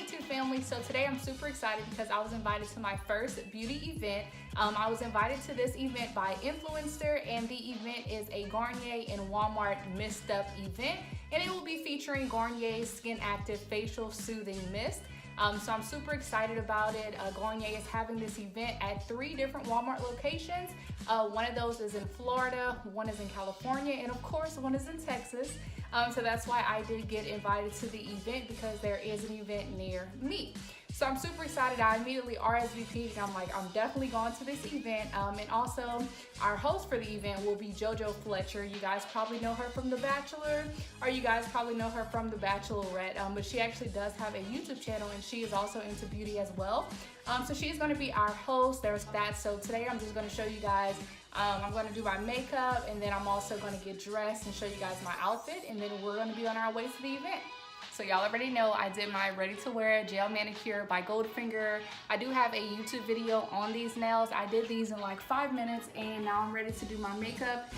YouTube family. So today I'm super excited because I was invited to my first beauty event. I was invited to this event by Influenster, and the event is a Garnier and Walmart mistup event, and it will be featuring Garnier's SkinActive Facial Soothing Mist. So I'm super excited about it. Garnier is having this event at 3 different Walmart locations. One of those is in Florida, one is in California, and of course one is in Texas. So that's why I did get invited to the event, because there is an event near me. So I'm super excited. I immediately RSVP'd, and I'm like, I'm definitely going to this event. And also our host for the event will be Joelle Fletcher. You guys probably know her from The Bachelor, or you guys probably know her from The Bachelorette. But she actually does have a YouTube channel, and she is also into beauty as well. So she's going to be our host. There's that. So today I'm just going to show you guys. I'm going to do my makeup, and then I'm also going to get dressed and show you guys my outfit, and then we're going to be on our way to the event. So y'all already know I did my ready to wear gel manicure by Goldfinger. I do have a YouTube video on these nails. I did these in like 5 minutes, and now I'm ready to do my makeup.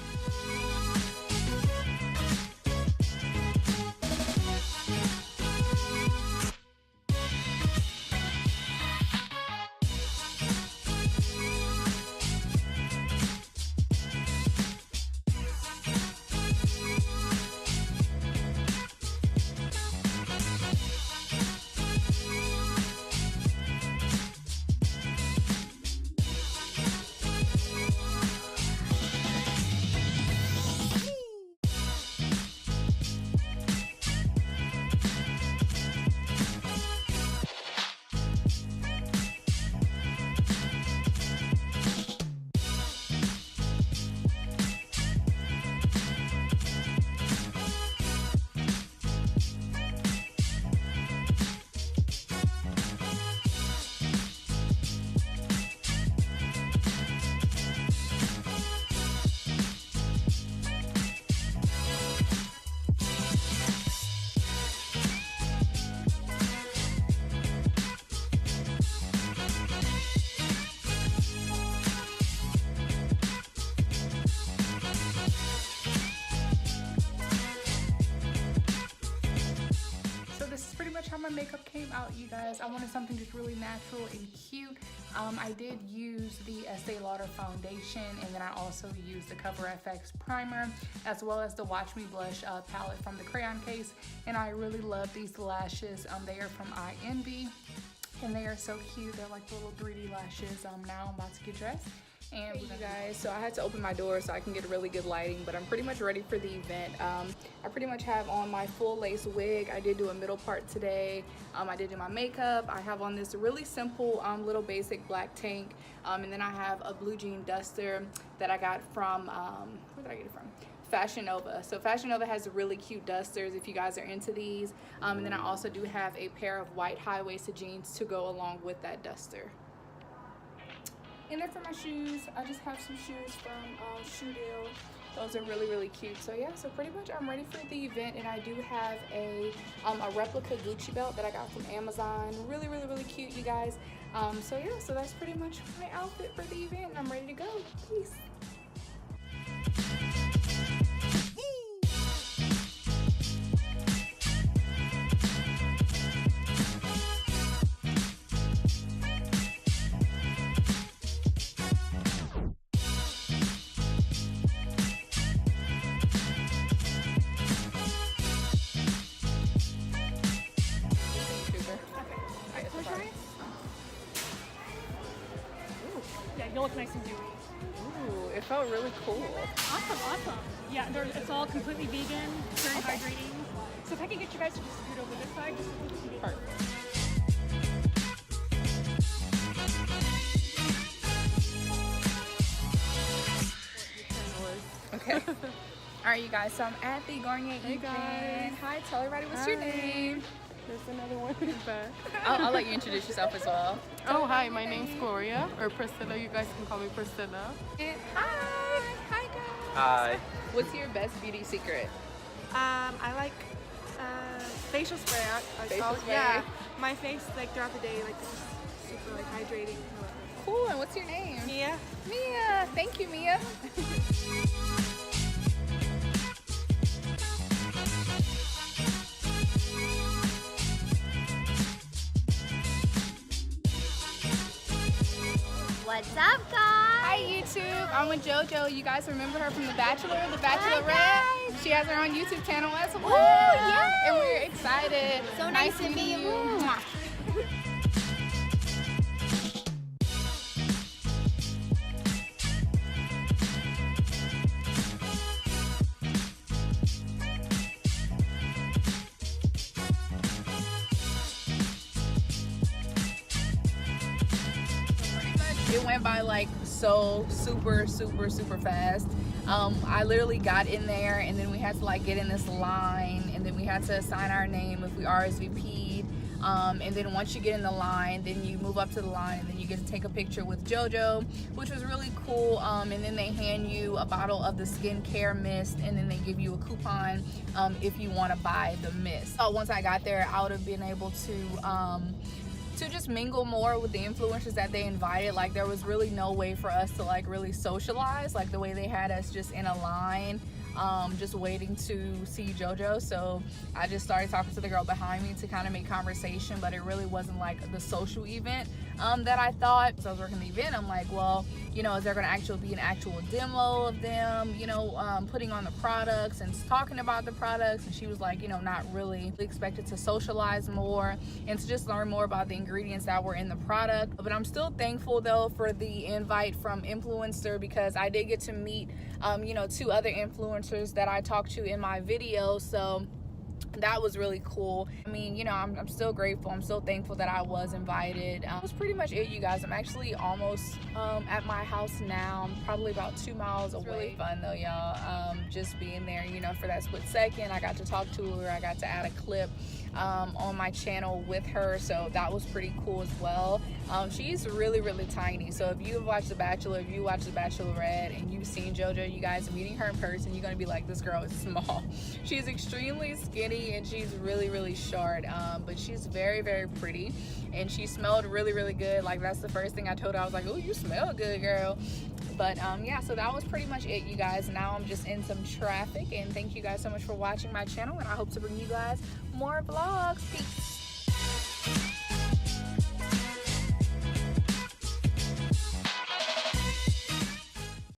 How my makeup came out, you guys. I wanted something just really natural and cute. I did use the Estee Lauder foundation, and then I also used the Cover FX primer, as well as the Watch Me Blush palette from the crayon case. And I really love these lashes. They are from INB, and they are so cute. They're like little 3D lashes. Now I'm about to get dressed. And you guys, so I had to open my door so I can get really good lighting, but I'm pretty much ready for the event. I pretty much have on my full lace wig. I did do a middle part today. I did do my makeup. I have on this really simple little basic black tank, and then I have a blue jean duster that I got from, where did I get it from? Fashion Nova. So Fashion Nova has really cute dusters if you guys are into these. And then I also do have a pair of white high-waisted jeans to go along with that duster. And then for my shoes, I just have some shoes from Shoe Deal. Those are really, really cute. So yeah, so pretty much I'm ready for the event, and I do have a replica Gucci belt that I got from Amazon. Really, really, really cute, you guys. So yeah, so that's pretty much my outfit for the event, and I'm ready to go. Peace. You'll look nice and dewy. Ooh, it felt really cool. Awesome, awesome. Yeah, it's all completely vegan, very hydrating. So if I can get you guys to just scoot over this side, just so you can Okay. All right, you guys. So I'm at the Garnier event. Guys. Hi, tell everybody what's your name. There's another one back. I'll let you introduce yourself as well. Oh, hi, my name's Gloria, or Priscilla. You guys can call me Priscilla. And hi guys. Hi. What's your best beauty secret? I like facial spray. Facial spray? Yeah, my face like throughout the day, like just super like hydrating. Cool. And what's your name? Mia. Mia. Thank you, Mia. Hi YouTube, I'm with JoJo. You guys remember her from The Bachelor, The Bachelorette? She has her own YouTube channel as well. Yes. And we're excited. So nice to meeting meet you. Mwah. It went by like so super fast. I literally got in there and then we had to like get in this line and then we had to sign our name if we RSVP'd. And then once you get in the line, then you move up to the line and then you get to take a picture with JoJo, which was really cool. And then they hand you a bottle of the skincare mist and then they give you a coupon if you want to buy the mist. So once I got there, I would have been able to just mingle more with the influencers that they invited. Like there was really no way for us to like really socialize, like the way they had us just in a line, just waiting to see JoJo. So I just started talking to the girl behind me to kind of make conversation, but it really wasn't like the social event that I thought. So I was working the event, I'm like, well, you know, is there gonna actually be an actual demo of them, you know, putting on the products and talking about the products? And she was like, you know, not really expected to socialize more and to just learn more about the ingredients that were in the product. But I'm still thankful though for the invite from Influenster, because I did get to meet you know, 2 other influencers that I talked to in my video. So that was really cool. I mean, you know, I'm still grateful. I'm still thankful that I was invited. That was pretty much it, you guys. I'm actually almost at my house now. I'm probably about 2 miles away. Really fun though, y'all. Just being there, you know, for that split second. I got to talk to her. I got to add a clip on my channel with her, so that was pretty cool as well. She's really tiny, so if you have watched The Bachelor, if you watched The Bachelorette and you've seen JoJo, you guys meeting her in person, you're gonna be like, this girl is small. She's extremely skinny and she's really short, but she's very pretty, and she smelled really good. Like that's the first thing I told her. I was like, oh, you smell good, girl. But yeah, so that was pretty much it, you guys. Now I'm just in some traffic, and thank you guys so much for watching my channel, and I hope to bring you guys more vlogs. Peace.